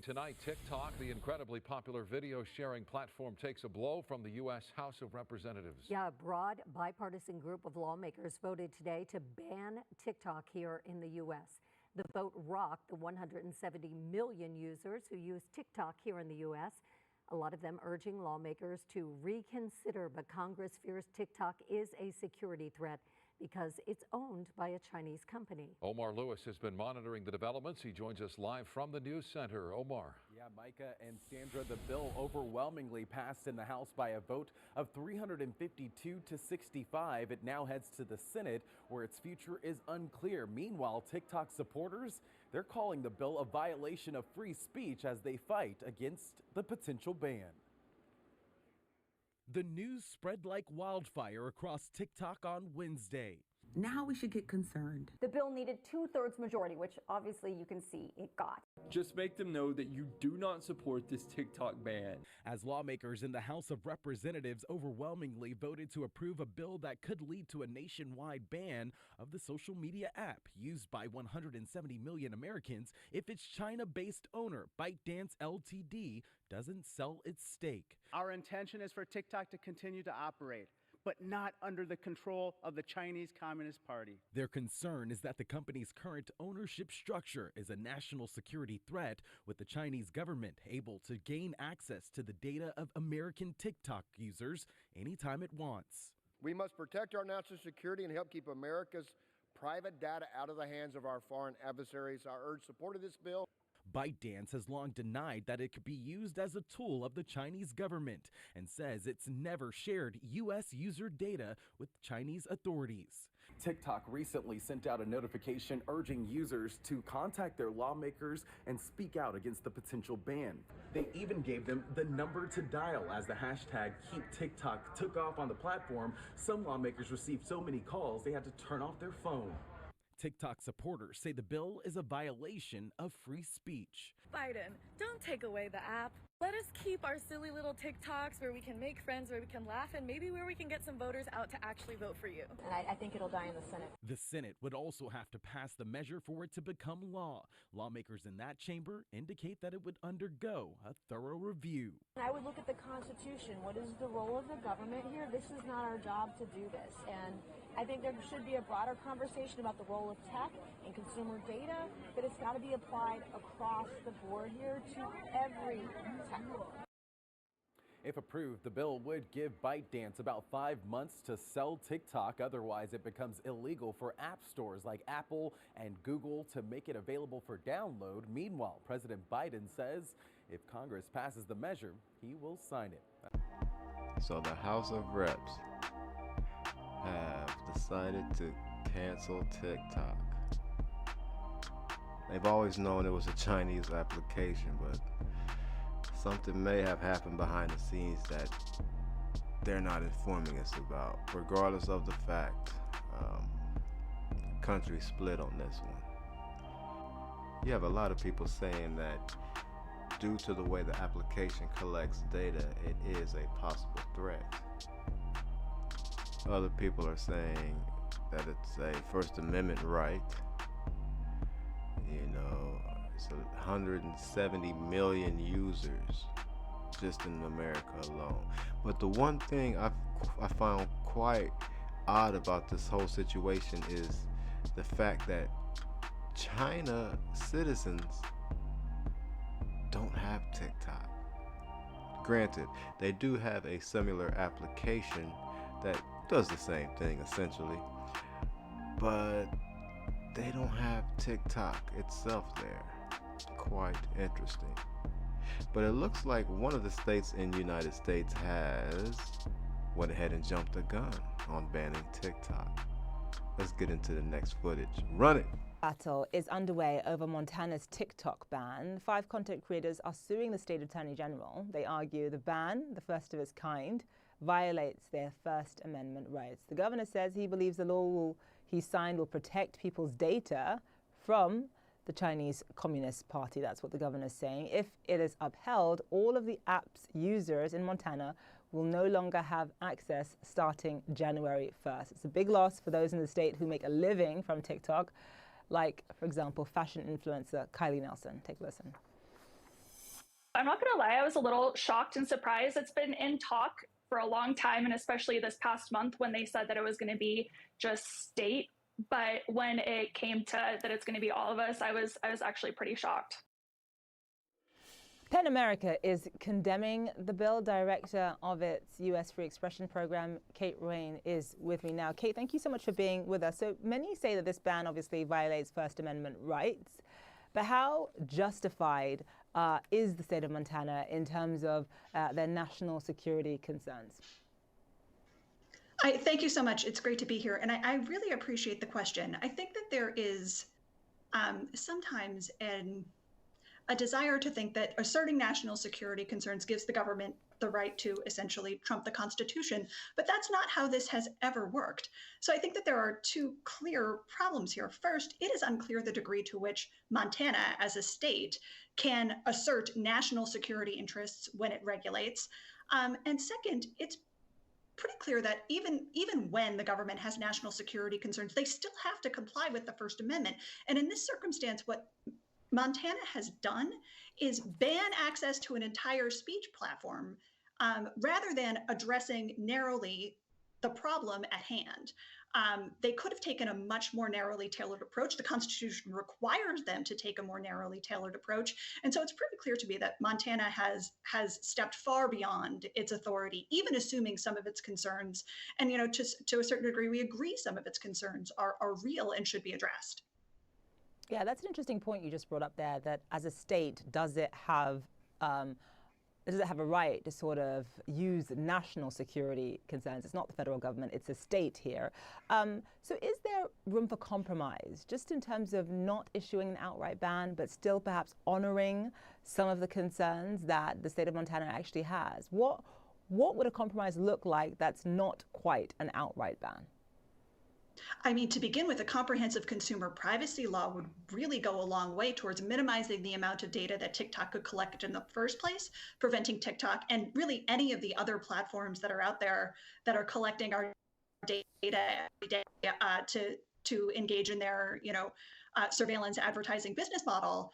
tonight, TikTok, the incredibly popular video sharing platform, takes a blow from the U.S. House of Representatives. Yeah, a broad bipartisan group of lawmakers voted today to ban TikTok here in the U.S. The vote rocked the 170 million users who use TikTok here in the U.S., a lot of them urging lawmakers to reconsider, but Congress fears TikTok is a security threat because it's owned by a Chinese company. Omar Lewis has been monitoring the developments. He joins us live from the news center. Omar. Yeah, Micah and Sandra, the bill overwhelmingly passed in the House by a vote of 352 to 65. It now heads to the Senate, where its future is unclear. Meanwhile, TikTok supporters, they're calling the bill a violation of free speech as they fight against the potential ban. The news spread like wildfire across TikTok on Wednesday. Now we should get concerned. The bill needed 2/3 majority, which obviously you can see it got. Just make them know that you do not support this TikTok ban. As lawmakers in the House of Representatives overwhelmingly voted to approve a bill that could lead to a nationwide ban of the social media app used by 170 million Americans if its China-based owner, ByteDance Ltd., doesn't sell its stake. Our intention is for TikTok to continue to operate, but not under the control of the Chinese Communist Party. Their concern is that the company's current ownership structure is a national security threat, with the Chinese government able to gain access to the data of American TikTok users anytime it wants. We must protect our national security and help keep America's private data out of the hands of our foreign adversaries. I urge support of this bill. ByteDance has long denied that it could be used as a tool of the Chinese government and says it's never shared U.S. user data with Chinese authorities. TikTok recently sent out a notification urging users to contact their lawmakers and speak out against the potential ban. They even gave them the number to dial as the hashtag #KeepTikTok took off on the platform. Some lawmakers received so many calls they had to turn off their phone. TikTok supporters say the bill is a violation of free speech. Biden, don't take away the app. Let us keep our silly little TikToks where we can make friends, where we can laugh, and maybe where we can get some voters out to actually vote for you. And I think it'll die in the Senate. The Senate would also have to pass the measure for it to become law. Lawmakers in that chamber indicate that it would undergo a thorough review. I would look at the Constitution. What is the role of the government here? This is not our job to do this. And I think there should be a broader conversation about the role of tech and consumer data, but it's got to be applied across the board here to every tech. If approved, the bill would give ByteDance about 5 months to sell TikTok. Otherwise, it becomes illegal for app stores like Apple and Google to make it available for download. Meanwhile, President Biden says if Congress passes the measure, he will sign it. So the House of Reps have decided to cancel TikTok. They've always known it was a Chinese application, but something may have happened behind the scenes that they're not informing us about. Regardless of the fact, the country split on this one. You have a lot of people saying that due to the way the application collects data, it is a possible threat. Other people are saying that it's a First Amendment right. You know, it's 170 million users just in America alone. But the one thing I found quite odd about this whole situation is the fact that China citizens don't have TikTok. Granted, they do have a similar application that does the same thing essentially, but they don't have TikTok itself there. Quite interesting. But it looks like one of the states in the United States has went ahead and jumped the gun on banning TikTok. Let's get into the next footage. Run it! Battle is underway over Montana's TikTok ban. 5 content creators are suing the state attorney general. They argue the ban, the first of its kind, violates their First Amendment rights. The governor says he believes the law he signed will protect people's data from the Chinese Communist Party. That's what the governor is saying. If it is upheld, all of the app's users in Montana will no longer have access starting January 1st. It's a big loss for those in the state who make a living from TikTok, like, for example, fashion influencer Kylie Nelson. Take a listen. I'm not gonna lie, I was a little shocked and surprised. It's been in talk for a long time, and especially this past month when they said that it was gonna be just state. But when it came to that it's gonna be all of us, I was actually pretty shocked. PEN America is condemning the bill. Director of its U.S. Free Expression Program, Kate Rain, is with me now. Kate, thank you so much for being with us. So many say that this ban obviously violates First Amendment rights, but how justified is the state of Montana in terms of their national security concerns? Thank you so much. It's great to be here. And I really appreciate the question. I think that there is sometimes a desire to think that asserting national security concerns gives the government the right to essentially trump the Constitution, but that's not how this has ever worked. So I think that there are two clear problems here. First, it is unclear the degree to which Montana, as a state, can assert national security interests when it regulates. And second, it's pretty clear that even when the government has national security concerns, they still have to comply with the First Amendment. And in this circumstance, what Montana has done is ban access to an entire speech platform rather than addressing narrowly the problem at hand. They could have taken a much more narrowly tailored approach. The Constitution requires them to take a more narrowly tailored approach. And so it's pretty clear to me that Montana has stepped far beyond its authority, even assuming some of its concerns. And, you know, to a certain degree, we agree some of its concerns are real and should be addressed. Yeah, that's an interesting point you just brought up there, that as a state, does it have a right to sort of use national security concerns? It's not the federal government, it's a state here. So is there room for compromise, just in terms of not issuing an outright ban, but still perhaps honoring some of the concerns that the state of Montana actually has? What would a compromise look like that's not quite an outright ban? I mean, to begin with, a comprehensive consumer privacy law would really go a long way towards minimizing the amount of data that TikTok could collect in the first place, preventing TikTok and really any of the other platforms that are out there that are collecting our data every day to engage in their, surveillance advertising business model.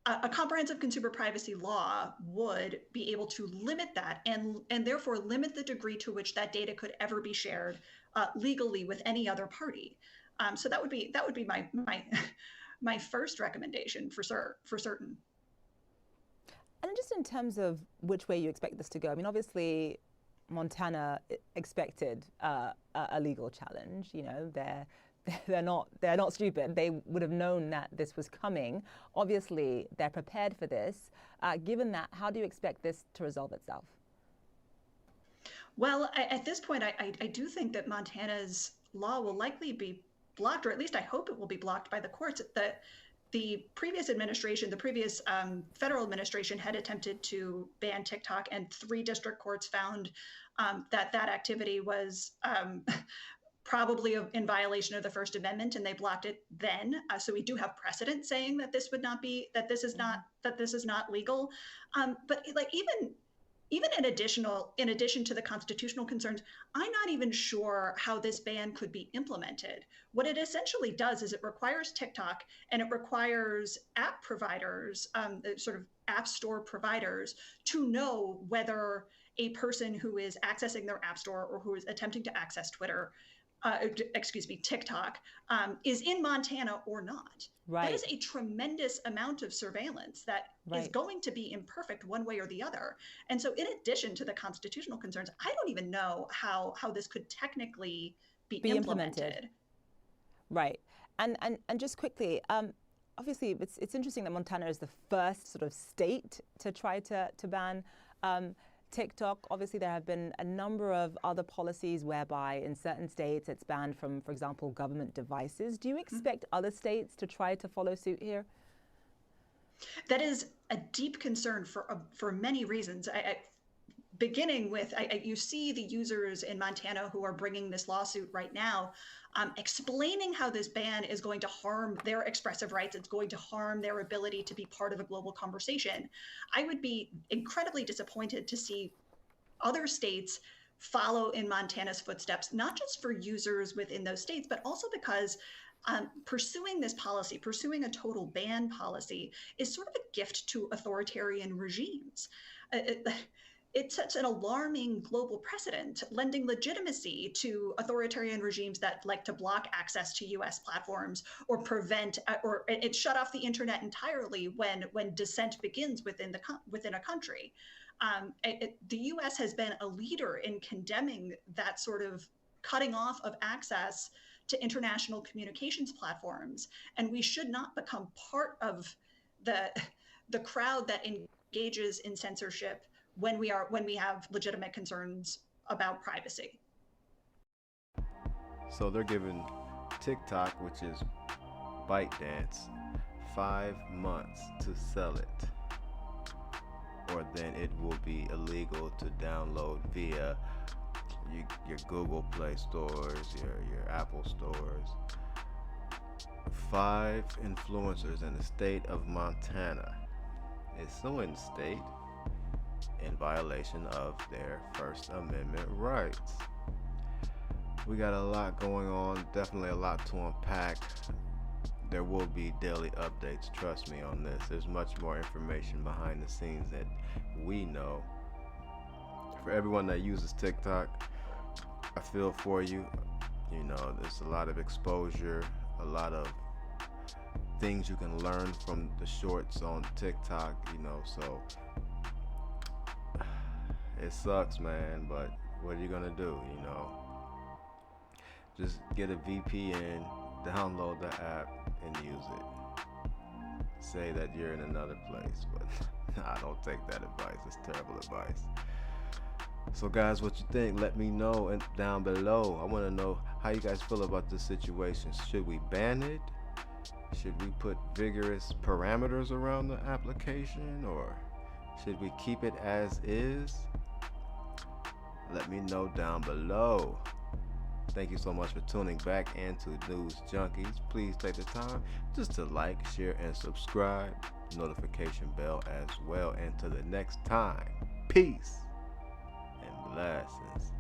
A comprehensive consumer privacy law would be able to limit that and therefore limit the degree to which that data could ever be shared legally with any other party. So that would be my first recommendation for certain. And just in terms of which way you expect this to go, I mean, obviously Montana expected a legal challenge. You know, they're not stupid. They would have known that this was coming. Obviously, they're prepared for this. Given that, how do you expect this to resolve itself? Well, at this point, I do think that Montana's law will likely be blocked, or at least I hope it will be blocked by the courts. The previous administration, the previous federal administration had attempted to ban TikTok, and 3 district courts found that activity was probably in violation of the First Amendment, and they blocked it then. So we do have precedent saying that this would not be, that this is not legal. But like even in addition to the constitutional concerns, I'm not even sure how this ban could be implemented. What it essentially does is it requires TikTok and it requires app providers, sort of app store providers, to know whether a person who is accessing their app store or who is attempting to access TikTok, is in Montana or not. Right. That is a tremendous amount of surveillance that is going to be imperfect one way or the other. And so in addition to the constitutional concerns, I don't even know how this could technically be implemented. Right. And just quickly, obviously it's interesting that Montana is the first sort of state to try to ban TikTok. Obviously, there have been a number of other policies whereby in certain states it's banned from, for example, government devices. Do you expect other states to try to follow suit here? That is a deep concern for many reasons. Beginning with, you see the users in Montana who are bringing this lawsuit right now, explaining how this ban is going to harm their expressive rights. It's going to harm their ability to be part of a global conversation. I would be incredibly disappointed to see other states follow in Montana's footsteps, not just for users within those states, but also because Pursuing this policy, pursuing a total ban policy, is sort of a gift to authoritarian regimes. It sets an alarming global precedent, lending legitimacy to authoritarian regimes that like to block access to US platforms or prevent, or it shut off the internet entirely when dissent begins within a country. The US has been a leader in condemning that sort of cutting off of access to international communications platforms, and we should not become part of the crowd that engages in censorship when we have legitimate concerns about privacy. So they're giving TikTok, which is ByteDance, 5 months to sell it, or then it will be illegal to download via your Google Play stores, your Apple stores. 5 influencers in the state of Montana is suing the state in violation of their First Amendment rights. We got a lot going on, definitely a lot to unpack. There will be daily updates, trust me on this. There's much more information behind the scenes that we know. For everyone that uses TikTok, I feel for you. You know, there's a lot of exposure, a lot of things you can learn from the shorts on TikTok, you know, so it sucks, man, but what are you gonna do, you know? Just get a VPN, download the app, and use it. Say that you're in another place, but I don't take that advice. It's terrible advice. So guys, what you think? Let me know down below. I want to know how you guys feel about this situation. Should we ban it? Should we put vigorous parameters around the application, or should we keep it as is? Let me know down below. Thank you so much for tuning back into News Junkies. Please take the time just to like, share, and subscribe. Notification bell as well. And to the next time, peace and blessings.